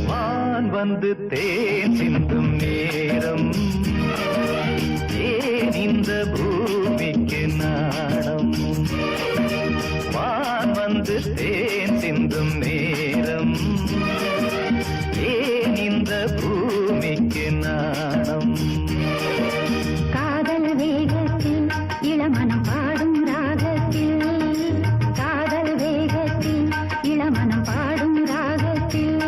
வான் வந்து தேன் சிந்தும் நேரம், ஏன் இந்த பூமிக்கு நாணம்? வான் வந்து தேன் சிந்தும் நேரம், ஏன் இந்த பூமிக்கு நாணம்? காதல் வேகத்தில் இளமனம் பாடும் ராகத்தில், காதல் வேகத்தில் இளமனம் பாடும் ராகத்தில்,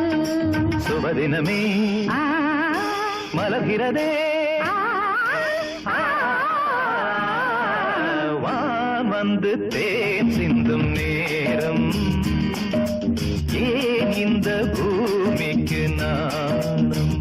சுபதினமே மலர்கிறதே, வான் வந்து தேன் சிந்தும் நேரம், ஏன் இந்த பூமிக்கு நாணம்?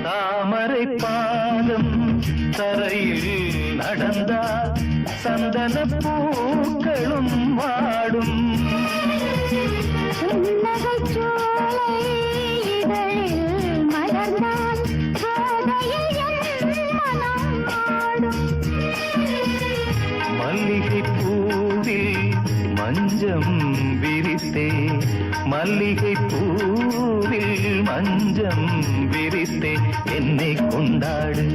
தாமரை பாதம் தரையில் நடந்தால் சந்தன பூக்களும் வாடும், மலர்ந்தால் மல்லிகை பூவில் மஞ்சம் விரித்தே, மல்லிகை பூவில் மஞ்சம் விரித்தே, என்னை கொண்டாடு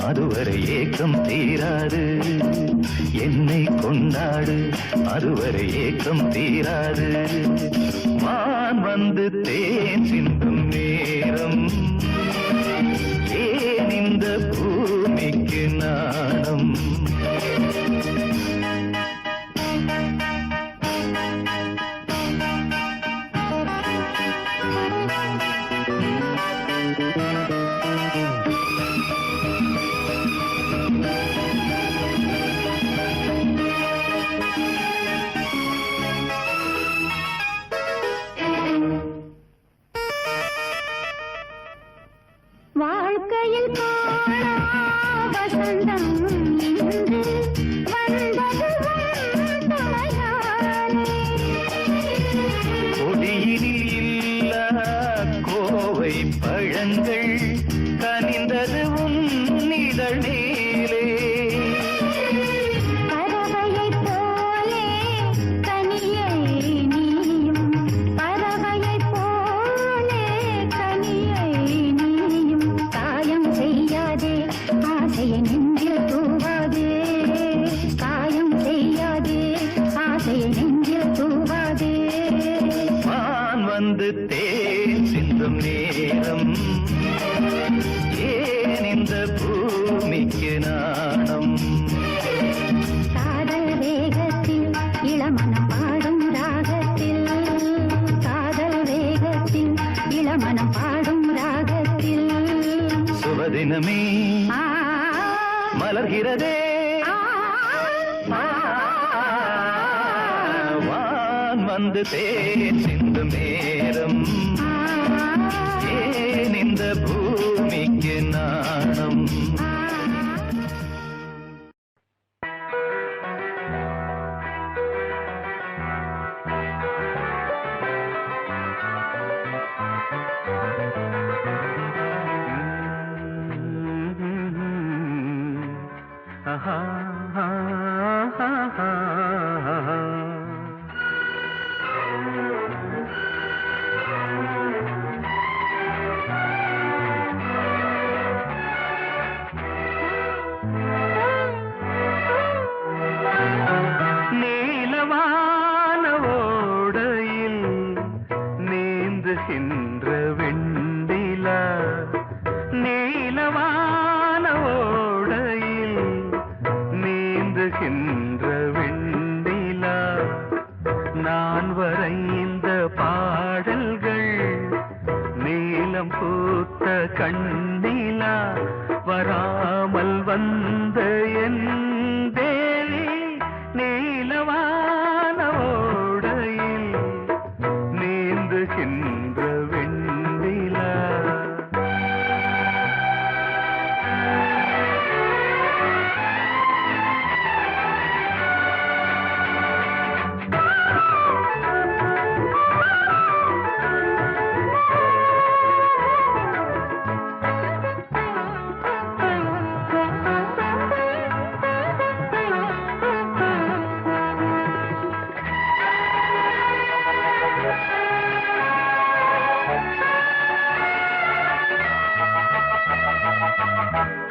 அதுவரை ஏக்கம் தீராது, என்னை கொண்டாடு அதுவரை ஏக்கம் தீராது. வான் வந்து தேன் சிந்தும் நேரம், ஏன் இந்த பூமிக்கு நாணம்? வாழ்க்கையில் வசந்தம் இன்று வந்தது கொடியினில் இல்ல கோவை பழங்கள் கனிந்தது உன்னிதழ் நீலே, பறவையைப் போலே கனியை நீயும், பறவையைப் போலே கனியை நீயும், காயம் செய்யாதே ஆசையை நெஞ்சில் தூவாதே, காயம் செய்யாதே ஆசையை நெஞ்சில் தூவாதே. வான் வந்து தேன் சிந்தும் நேரம், ஏன் இந்த பூமிக்கு நாணம்? காதல் வேகத்தில் இளமனம் பாடும் ராகத்தில், காதல் வேகத்தில் இளமனம் பாடும் ராகத்தில், சுபதினமே மலர்கிறதே, வான் வந்து தேன் சிந்தும் நேரம், ஏன் இந்த பூமிக்கு நாணம்? நீலவான ஓடையில் நீந்துகின்ற வெண்ணிலா, நீலவான ஓடையில் நீந்துகின்ற வெண்ணிலா, நான் வரைந்த பாடல்கள் நீலம் பூத்த கண்ணிலா, வராமல் வந்த என் தேவி நீலவான ஓடையில் நீந்துகின்ற வெண்ணிலா.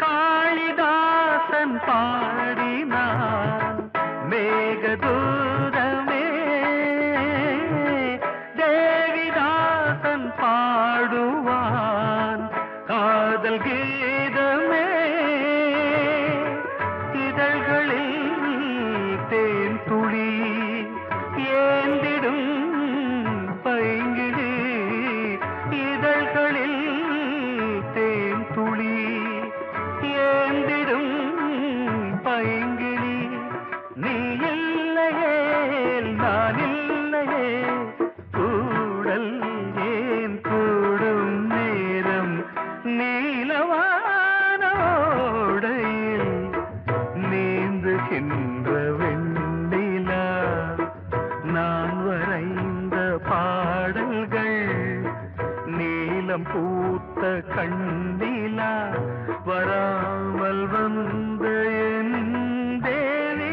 காளிதாசன் பாடினான் மேகதூதமே, தேவிதாசன் பாடுவான் காதல் கீதமே. இதழ்களில் தேன் துளி ஏந்திடும் பைங்கிழி, இதழ்களில் தேன் துளி ஏந்திடும் பைங்கிளி. நீ இல்லையே நான் இல்லையே கூடல் ஏன் கூடும் நேரம் நீலவானோடையில் நீந்துகின்ற வெண்ணிலா. நான் வரைந்த பாடல்கள் நீலம் பூத்த கண்ணிலா, வராமல் வந்த என் தேவி.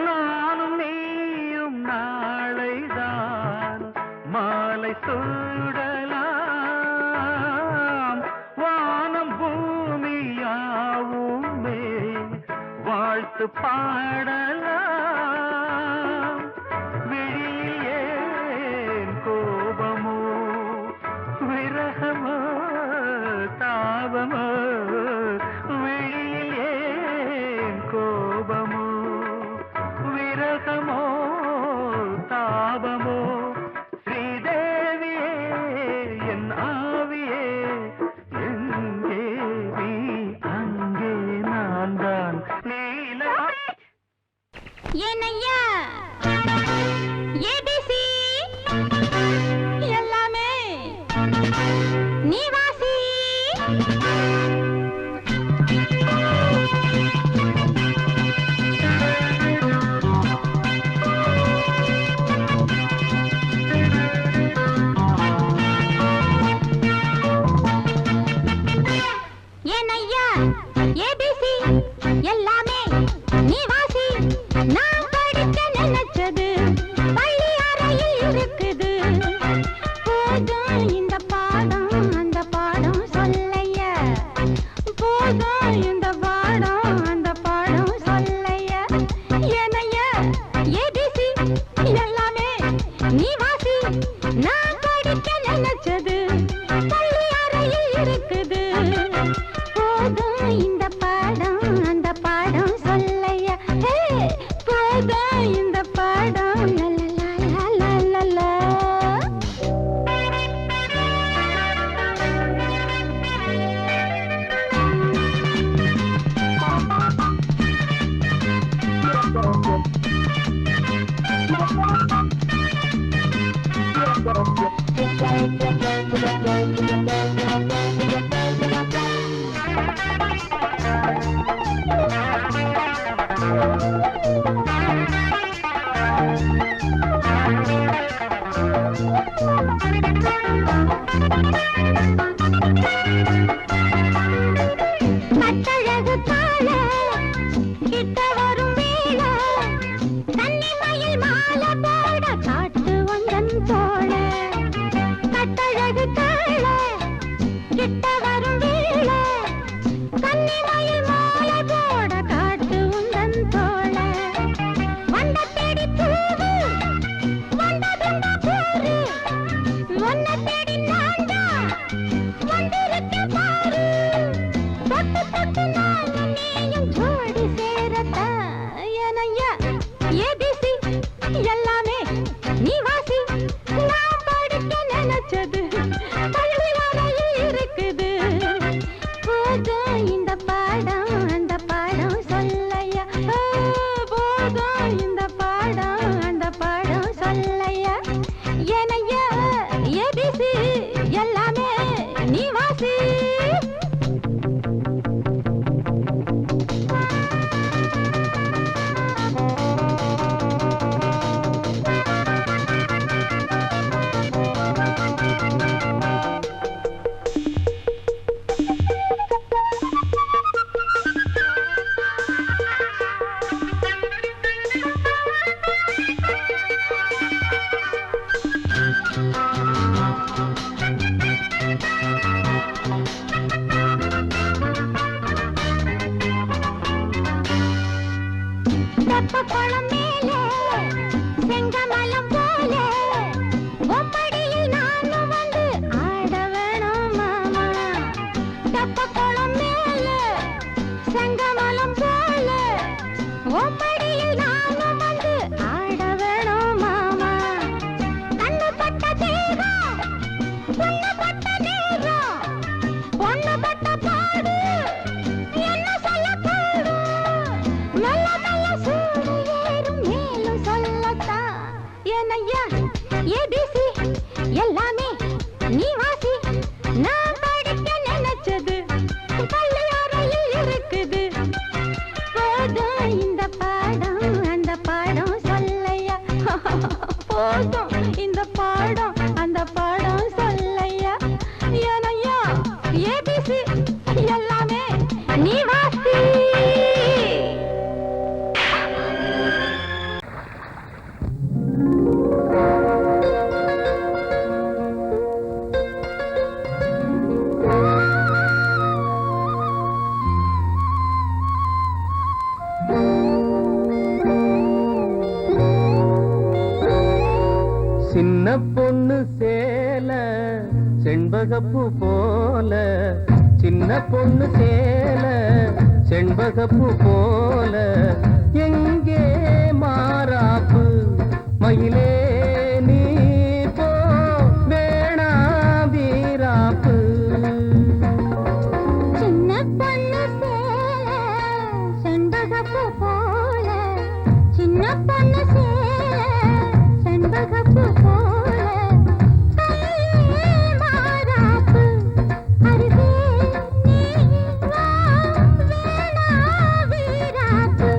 நானும் நீயும் நாளைதான் மாலை சூடலாம். வானம் பூமியாவுமே வாழ்த்து பாடலாம். விழியில் ஏன் கோபமோ விரகமோ தாபமோ, விழியில் ஏன் கோபமோ விரகமோ தாபமோ. ஸ்ரீதேவியே என் ஆவியே எங்கே நீ அங்கே நான் தான் நீல. ஏனையா ஏபிசி எல்லாமே நீ வாசி. ஏனையா ஏபிசி எல்லாமே நீ வாசி. நான் படிக்க நினைச்சது பள்ளி அறையில் இருக்குது. போதும் இந்த பாடம் அந்த பாடம் சொல்லையா, போதும் இந்த பாடம் அந்த பாடம் சொல்லையா. ஏனையா ஏபிசி எல்லாமே நீ வாசி. நான் படிக்க நினைச்சது பள்ளி அறையில் இருக்குது. போதும் இந்த பாடம் அந்த பாடம் சொல்லையா, போதும் இந்த பாடம் லலலலலலலா. மட்டழகு தாழ கிட்ட வரும் வேளை, தன்னிமையில் மாலை போட காட்டு ஒன்றன் தோழ. தெப்பக்குளம் மேலே செங்கமலம் போல உம்மடியில் நானும் வந்து ஆட வேணும் மாமா. தெப்பக்குளம் மேலே செங்கமலம் போல உம்மடியில் நானும் வந்து ஆட வேணும் மாமா. கண்ணு பட்ட தேகம் பொண்ணு பட்ட நேரம் பொண்ணு பட்ட பாடு என்ன சொல்ல பாடு மெல்ல மெல்ல சூடு ஏறும் மேலும் சொல்லத்தான் ஏனையா ஏபிசி எல்லாமே நீ வாசி நான் படிக்க நினைச்சது பள்ளியறையில் இருக்குது போதும் இந்த பாடம் அந்த பாடம் சொல்லையா போதும் இந்த பாடம் அந்த பாடம் சொல்லையா ஏனையா ஏபிசி எல்லாமே நீ வாசி. சின்ன பொண்ணு சேல செண்பகப்பூ போல சின்ன பொண்ணு சேல செண்பகப்பூ போல எங்கே மாறாப்பு மயிலே நீ போ வேணா வீராப்பு. சின்ன பொண்ணு சேல செண்பகப்பூ போல சின்ன பொண்ணு சேல செண்பகப்பூ போல கையே மாறாப்பு அருகே நீ வா வேணா வீராப்பு.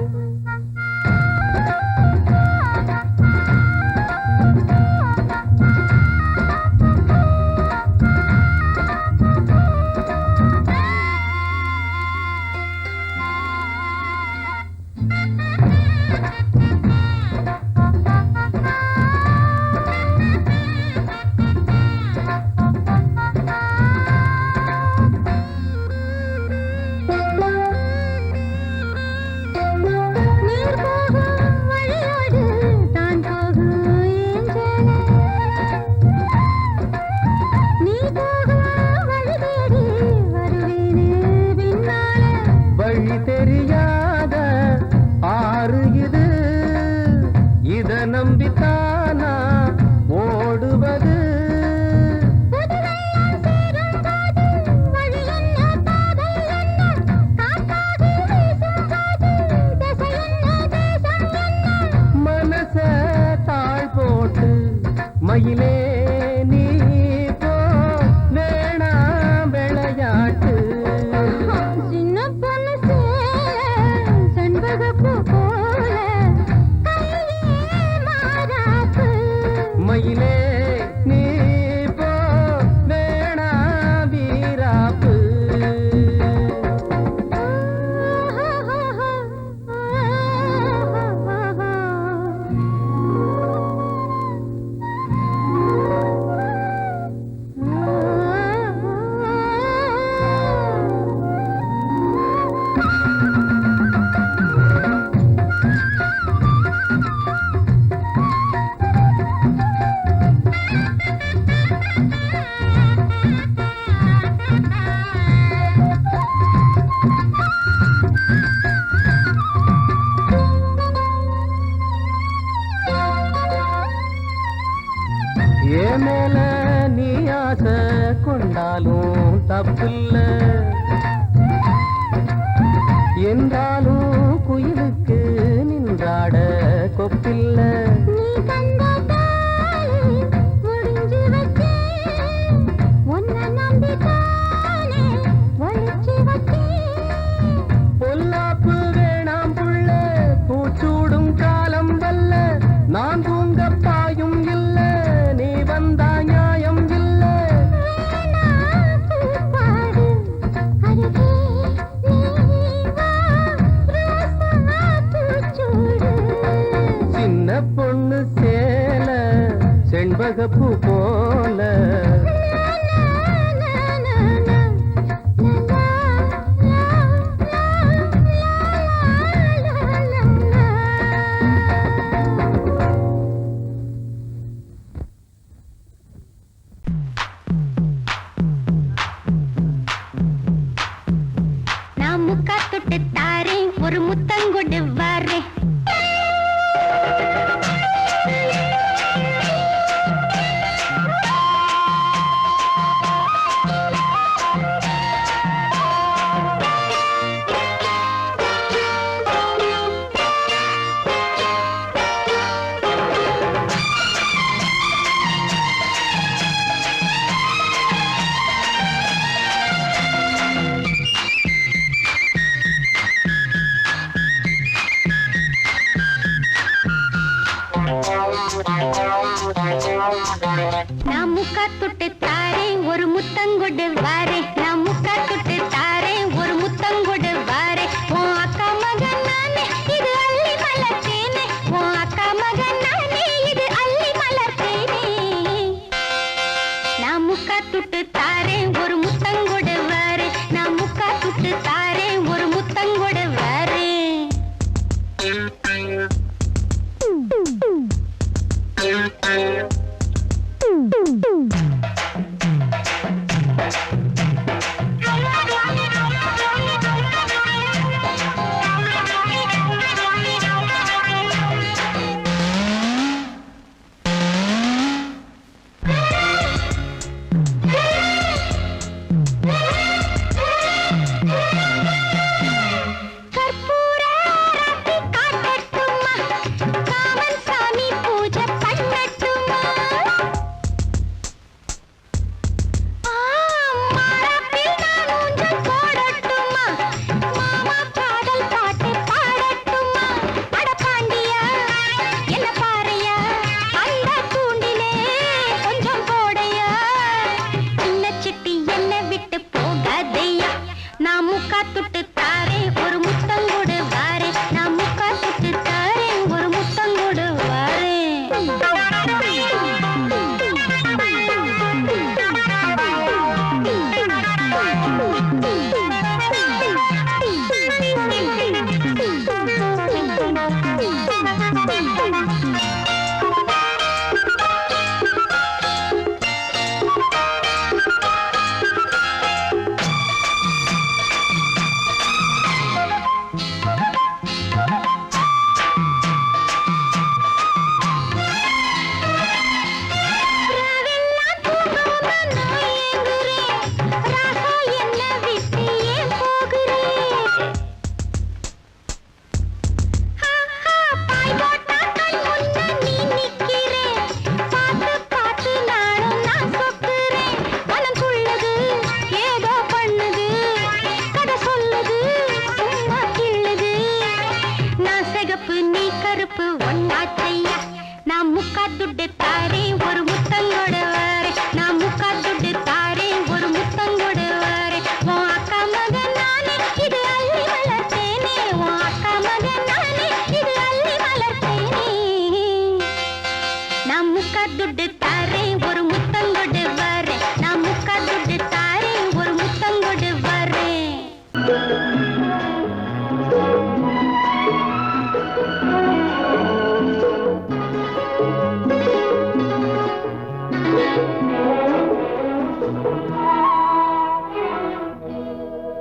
நீர் போகும் வழியோடு தான் போகும் ஏஞ்சலே நீ போகும் வழி தேடி வருவேனே பின்னாலே. வழி தெரியாத ஆறு இது இத நம்பித்தானா ஓடுவது. புதுவெள்ளம் சேரும் போது வழி என்ன பாதை என்ன காற்றாகி வீசும் போது திசை என்ன தேசம் என்ன. மனச தாழ் போட்டு மயிலே நீ போ வேணா விளையாட்டு. சின்ன பொண்ணு சேல செண்பகப்பூ போல கையே மாறாப்பு மயிலே நீ போ வேணா வீராப்பு. ஏன் மேல நீ ஆசை கொண்டாலும் தப்பில்ல என்றாலும் குயிலுக்கு நின்றாட கொப்பில்ல. நீ தந்த தாலி முடிஞ்சு வச்சேன் உன்னை நம்பித்தானே ஒழிச்சு வச்சேன். பொல்லாப்பு வேணாம் புள்ள பூச்சூடும் காலம் வல்ல நான் தூங்க பாயும் இல்ல நீ வந்தா நியாயம் இல்ல. வேணா பூப்பாடு அருகே நீ வா ரோசா பூச்சூடு. சின்ன பொண்ணு வெண்பகப்பூ போல நான் முக்கா தொட்டு தாரேன் ஒரு முத்தங்கொடு வரேன் நான் முக்கா தொட்டு தாரேன் ஒரு முத்தங்கொடு வரேன் நான் முக்கா தொட்டு தாரேன் ஒரு முத்தங்கொடு வரேன் உன் அக்கா மகன் நானே இது அள்ளி மலர்த்தேனே உன் அக்கா மகன் நானே இது அள்ளி மலர்த்தேனே நான் முக்கா தொட்டு தாரேன் ஒரு முத்தங்கொடு வரேன் நான் முக்கா தொட்டு தாரேன் ஒரு முத்தங்கொடு வரேன்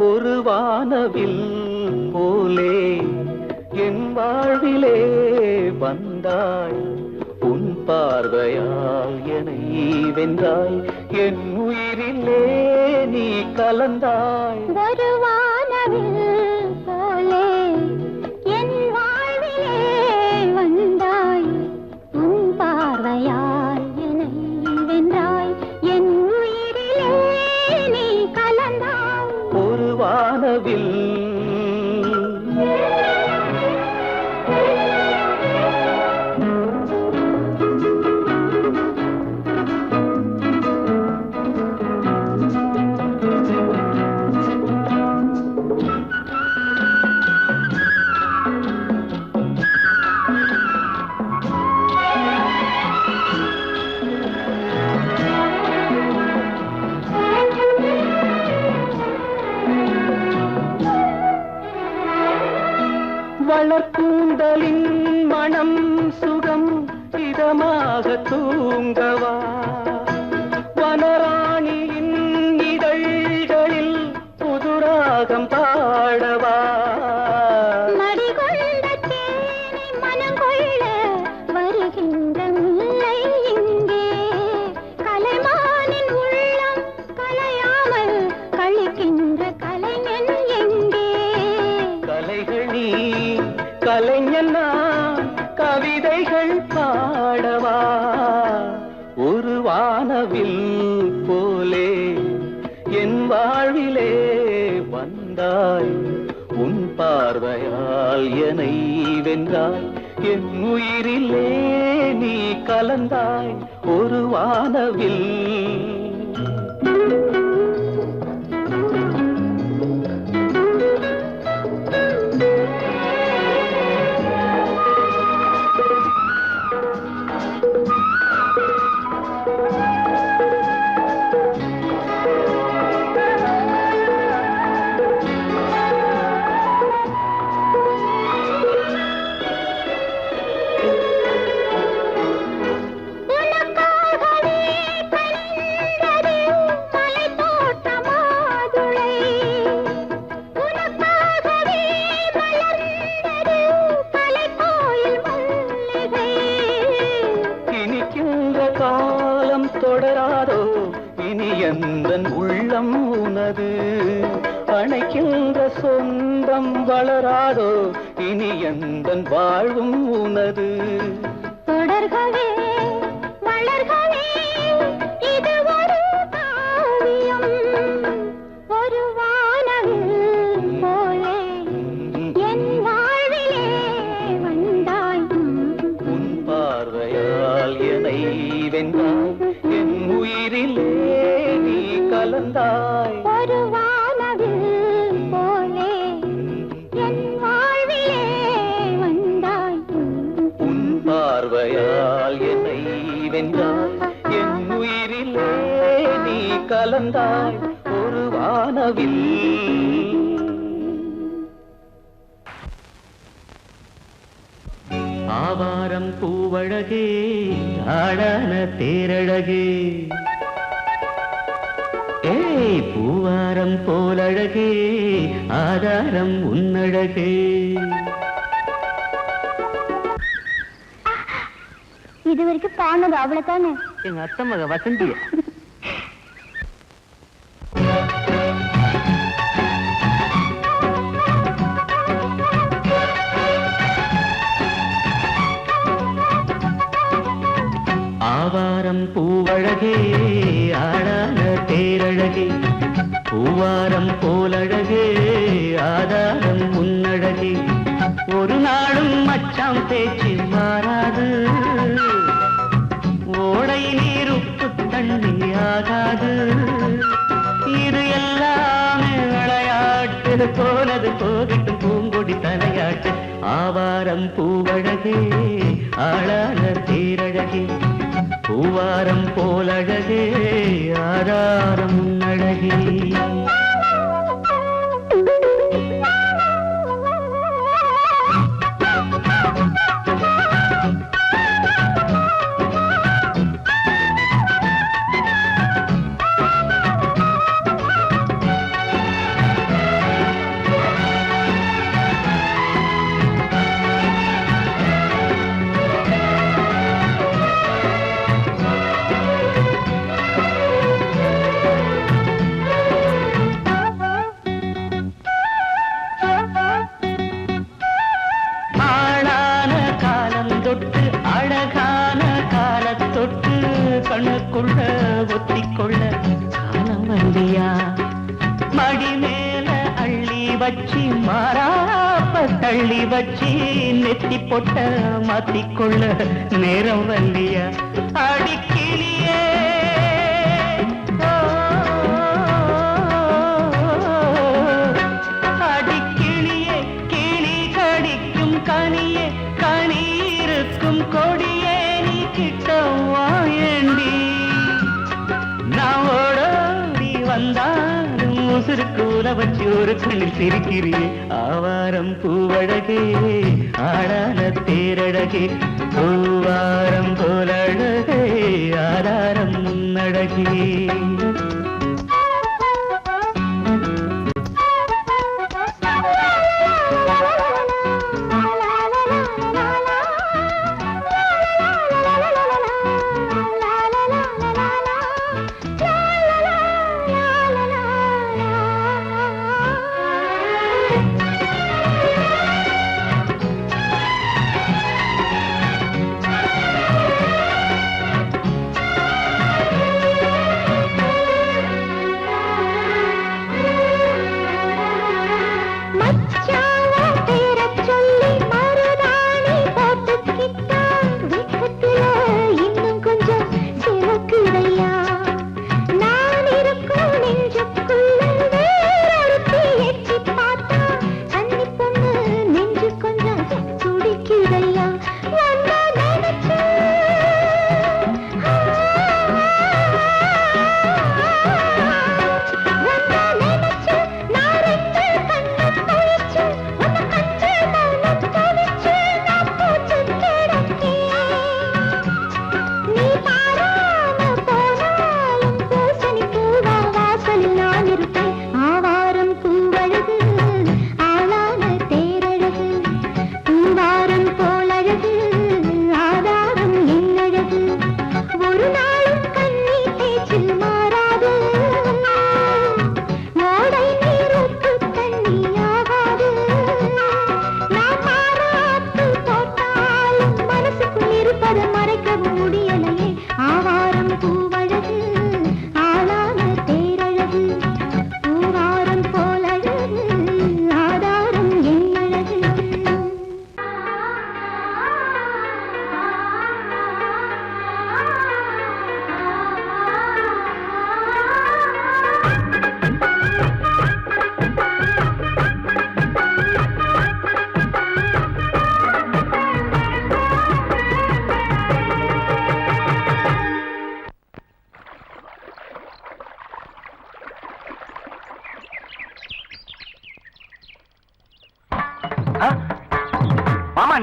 ஒரு வானவில் போலே என் வாழ்விலே வந்தாய் உன் பார்வையால் என்னை வென்றாய் என் உயிரிலே நீ கலந்தாய் ஒரு வானவில் போலே என் வாழ்விலே வந்தாய் உன் பார்வையால் என்னை வென்றாய் என் உயிரிலே நீ கலந்தாய் ஒரு வானவில் வானவில் போலே என் வாழ்விலே வந்தாய் உன் பார்வையால் என்னை வென்றாய் என் உயிரிலே நீ கலந்தாய் ஒரு வானவில் தொடராதோ இனி எந்தன் உள்ளம் உனது அணைக்கின்ற சொந்தம் வளராதோ இனி எந்தன் வாழ்வும் உனது தொடர்கவே வளர்கவே இது ஒரு காவியம் ஒரு வானவில் போலே என் வாழ்விலே வந்தாய் உன் பார்வையால் என்னை வென்றாய் என் உயிரிலே நீ கலந்தாய் ஒரு வானவில் போலே என் வாழ்விலே வந்தாய் உன் பார்வையால் என்னை வென்றாய் என் உயிரிலே நீ கலந்தாய் ஒரு வானவில் ஆவாரம் பூவழகே ஆடான தேரழகே ஏய் பூவாரம் போலழகே ஆதாரம் உன்னழகே இது வரைக்கும் பானது அவ்வளவுதானே எங்க அத்தை மக வசந்திய ஆவாரம் பூவழகே ஆடான தேரழகே பூவாரம் போலழகே ஆதாரம் உன்னழகே ஒரு நாளும் மச்சாம் பேச்சு மாறாது ஓடை நீர் உப்பு தண்ணி ஆகாது இது எல்லாமே விளையாட்டு போனது போகட்டும் பூங்கொடி தலையாட்டு ஆவாரம் பூவழகே ஆளான தேரழகே பூவாரம் போலழகே ஆதாரம் அழகே கண்ணுக்குள்ள ஒத்திக்கொள்ள காலம் வந்தியா மடி மேல அள்ளி வச்சி மாறாப்ப தள்ளி வச்சி நெத்தி பொட்ட மாத்திக்கொள்ள நேரம் வந்தியா அடிக்கிளியே அடிக்கிளியே கிளி கடிக்கும் கனியே கனி இருக்கும் கொடியே நீ கிட்டவா உசுருக்கு உல வச்சு ஒரு கண்ணில் சிரிக்கிறியே ஆவாரம் பூவழகே ஆடான தேரழகே பூவாரம் போலழகே ஆதாரம் முன்னழகே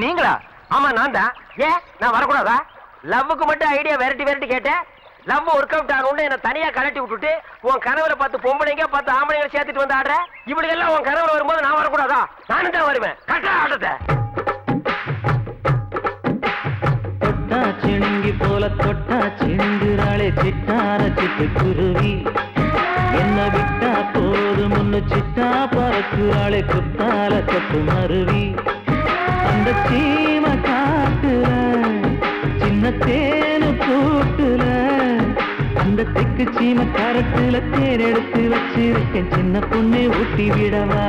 நீங்களா? ஆமா நான் தான். ஏன் நான் வரக்கூடாதா? லவ்வுக்கு மட்டும் ஐடியா வெரைட்டி கேட்டேன். லவ் ஒர்க் அவுட் ஆகணும்னு என்ன தனியா கலட்டி விட்டுட்டு உன் கனவுல 10 பொம்பளைங்க 10 ஆம்பளைங்க சேர்த்துட்டு வந்து ஆடுற. இப்படி எல்லாம் உன் கனவுல வரும்போது நான் வரக்கூடாதா? நானும் தான் வருவேன். கட்டா ஆட்டத்தை தொட்டா சிணுங்கி போல தொட்டா சிணுங்குறாளே சிட்டார சிட்டுக்குருவி. என்ன விட்டா போதும் முன்னு சிட்டா பறக்குறாளே குத்தால கொத்து மருவி. அந்த சீம காட்டுல சின்ன தேனு கூட்டுல அந்த தெக்கு சீம கரத்துல தேர் எடுத்து வச்சிருக்கேன் சின்ன பொண்ணு ஊட்டி விடவா.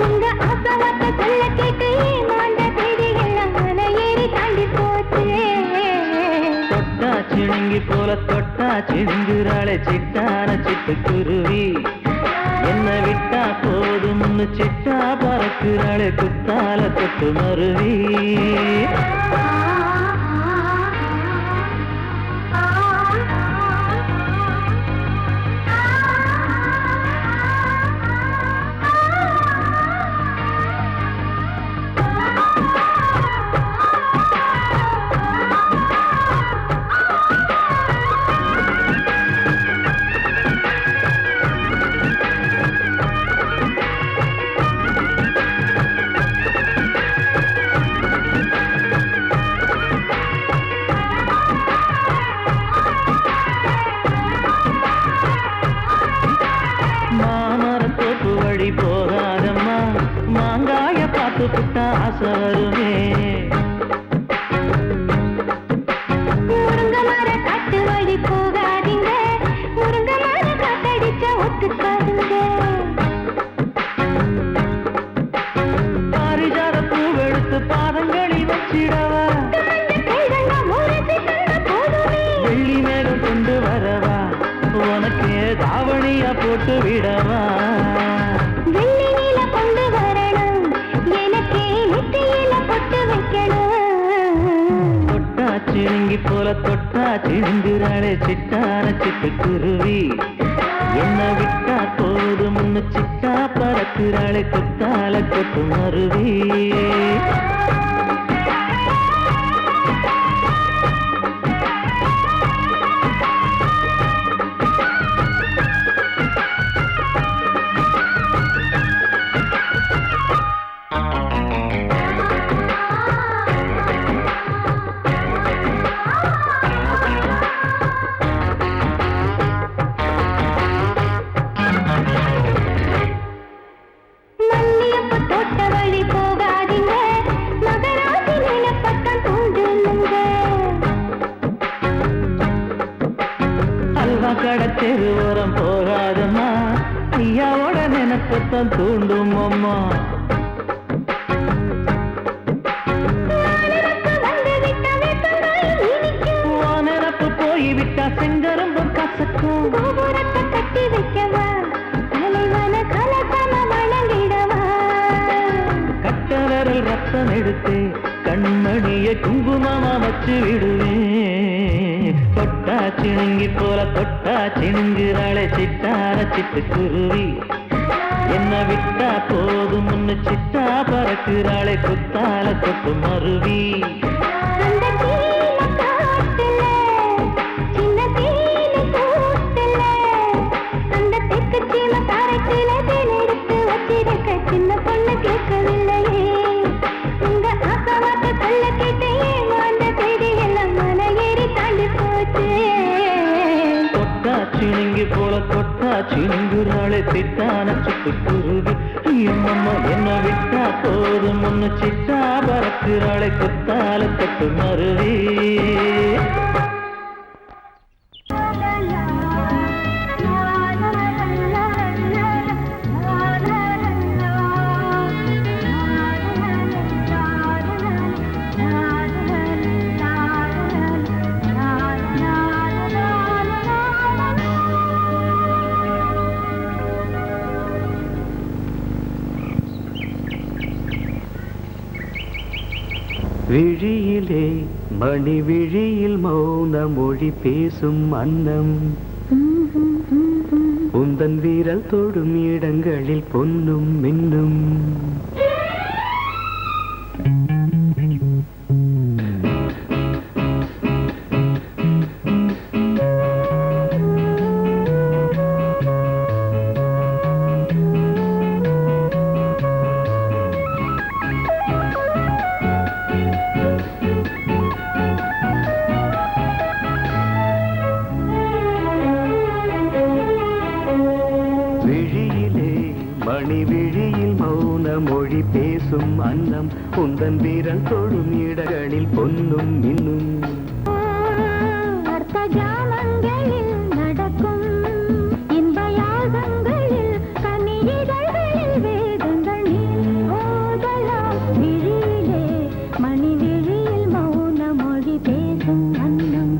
உங்க ஆசவாத்த சொல்ல கேட்டு ஏமாந்த தேதி எல்லாம் மலை ஏறி தாண்டி போச்சு. தொட்டா சிணுங்கி போல தொட்டா சிணுங்குறாளே சிட்டார சிட்டுக்குருவி. என்ன விட்டா போதும்னு சிட்டா பறக்குறாளே குத்தால கொத்து மருவி. மாமரத்தோப்பு வழி போகாதம்மா மாங்காய பார்த்து புட்டா ஆசை வருமே. முருங்க மர காட்டு வழி போகாதீங்க, முருங்க மர காத்தடிச்ச ஒத்துக்காதுங்க. பாரிஜாத பூவெடுத்து பாதங்களில் வச்சிடவா. வெள்ளி மேகம் கொண்டு வரவா உனக்கு தாவணியா போட்டு விடவா. வெள்ளி நீல கொண்டு வரணும் எனக்கு நெத்தியில பொட்டு வைக்கணும். தொட்டா சிணுங்கி போல தொட்டா சிணுங்குறாளே சிட்டார சிட்டுக்குருவி. என்ன விட்டா போதும்னு சிட்டா பறக்குறாளே குத்தால கொத்து மருவி. மல்லியப்ப தோட்ட வழி போகாதீங்க, மகராசி நிலப்பட்டம் தூண்டுங்க. அல்வா கடை தெருவோரம் போகாதம்மா ஐயாவோட நினைப்பத்தான் தூண்டும் அம்மா. நினப்பு போய்விட்டா செங்கரும்பு கசக்கும். கோபுரத்தை கட்டி வைக்கவா, தலைவன கலசம வணங்கிடவா. கட்ட விரல் ரத்தம் எடுத்து கண்மணிய குங்குமமா வச்சு விடுவேன். தொட்டா சிணுங்கி போல தொட்டா சிணுங்குறாளே சிட்டார சிட்டுக்குருவி. என்ன விட்டா போதும் முன்னு சிட்டா பறக்குறாளே குத்தால கொத்து மருவி. அந்த சீன காட்டுல சின்ன தேனு கூட்டுல அந்த தெக்கு சீம காரத்துல தேன் எடுத்து வச்சிருக்க சின்ன பொண்ணு கேட்கவில்லையே. உங்க ஆசவாத்த சொல்ல கேட்டு ஏமாந்த தேதி எல்லாம் மலை ஏறி தாண்டி போச்சு. தொட்டா சிணுங்கி போல தொட்டா சிணுங்குறாளே சிட்டான சிட்டுக்குருவி. அம்மம்மா என்ன விட்டா போதும் முன்னு சிட்டா பறக்குறாளே குத்தால கொத்து மருவி. விழியிலே மணி விழியில் மௌன மொழி பேசும் அன்னம். உந்தன் வீரல் தொடும் இடங்களில் பொன்னும் மின்னும். பேசும் அன்னம் உந்தன் வீரன் தொழும் இடங்களில் பொன்னும் மின்னும் அர்த்த ஜாமங்களில் நடக்கும் இன்ப யாகங்களில் கனியிதழ்களில் வேதங்கள் நீ ஓதலாம் விழியிலே மணி விழியில் மௌன மொழி பேசும் அன்னம்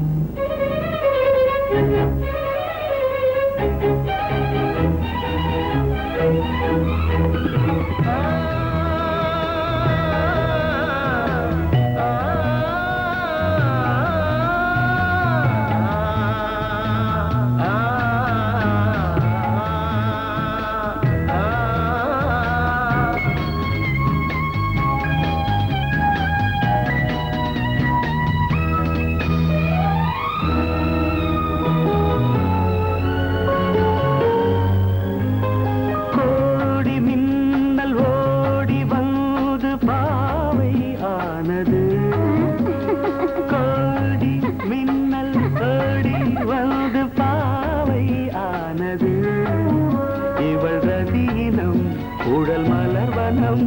உடல் மலர்வனம்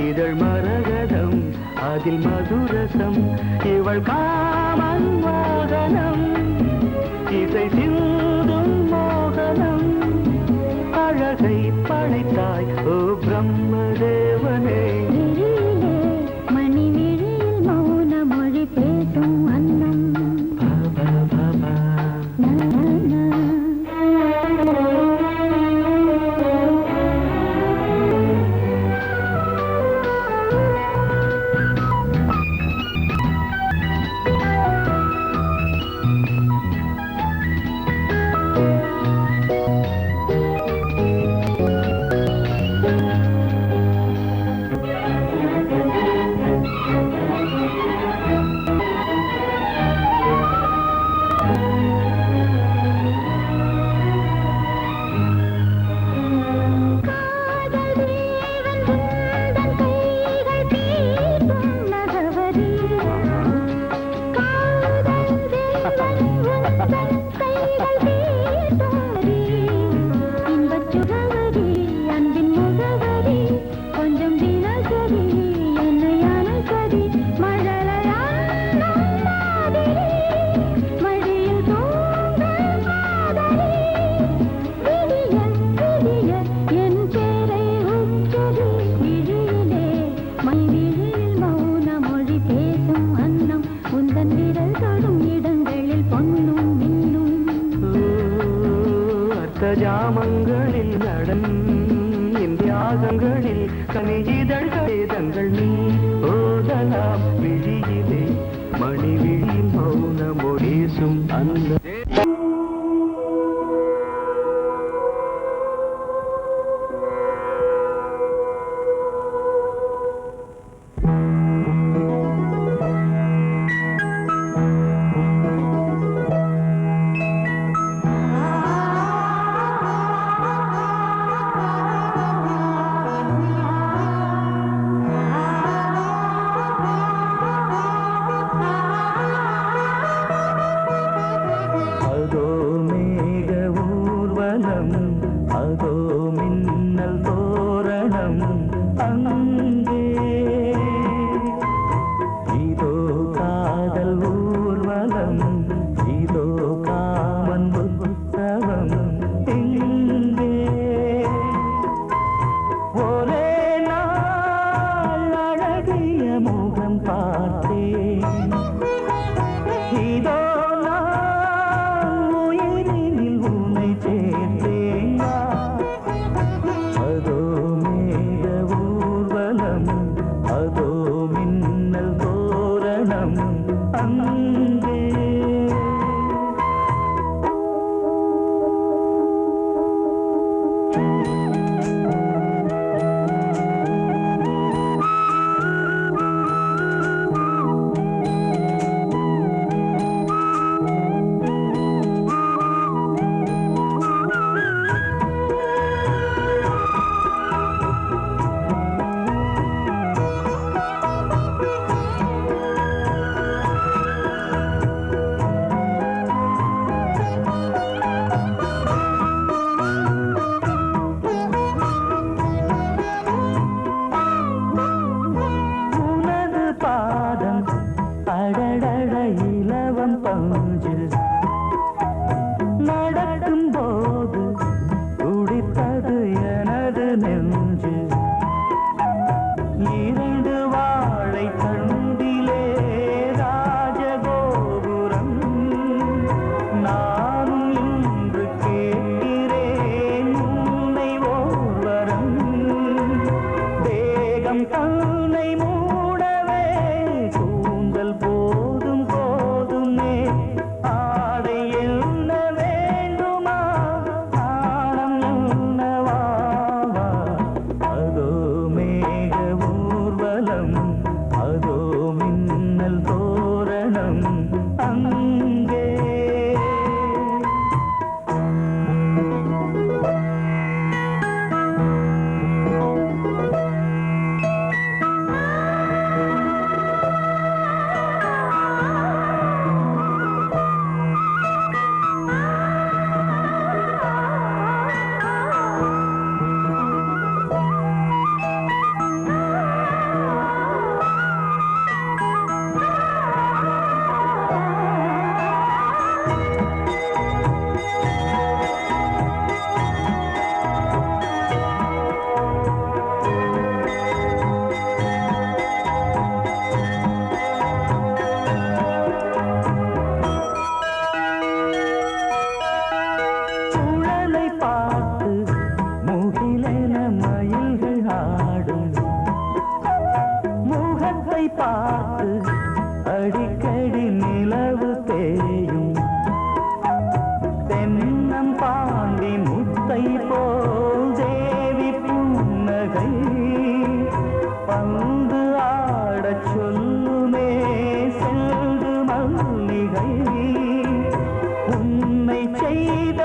இதழ் மரகதம் அதில் மதுரசம் இவள் காமன் மோகனம் இசை சிந்தும் மோகனம் அழகை படைத்தாய் ஓ பிரம்மதேவனே மணி விழியில் மௌன மொழி பேசும் அன்னம் ஜாமங்களில் நடன் இந்தியாகங்களில் கனியிதழ்கள் நீ ஓதலாம் விழியிலே மணி விழியில் மௌன மொழிசும் அந்த அதோ மின்னல் தோரணம் அங்கே இதோ காதல் ஊர்வலம் இதோ காமன் உற்சவம் இங்கே ஒரே நாள் அழகிய முகம் பார்த்தேன் இதோ போல் தேவி புன்னகை பந்து ஆடச் சொல்லுமே செல்து மல்லிகை உன்னை செய்த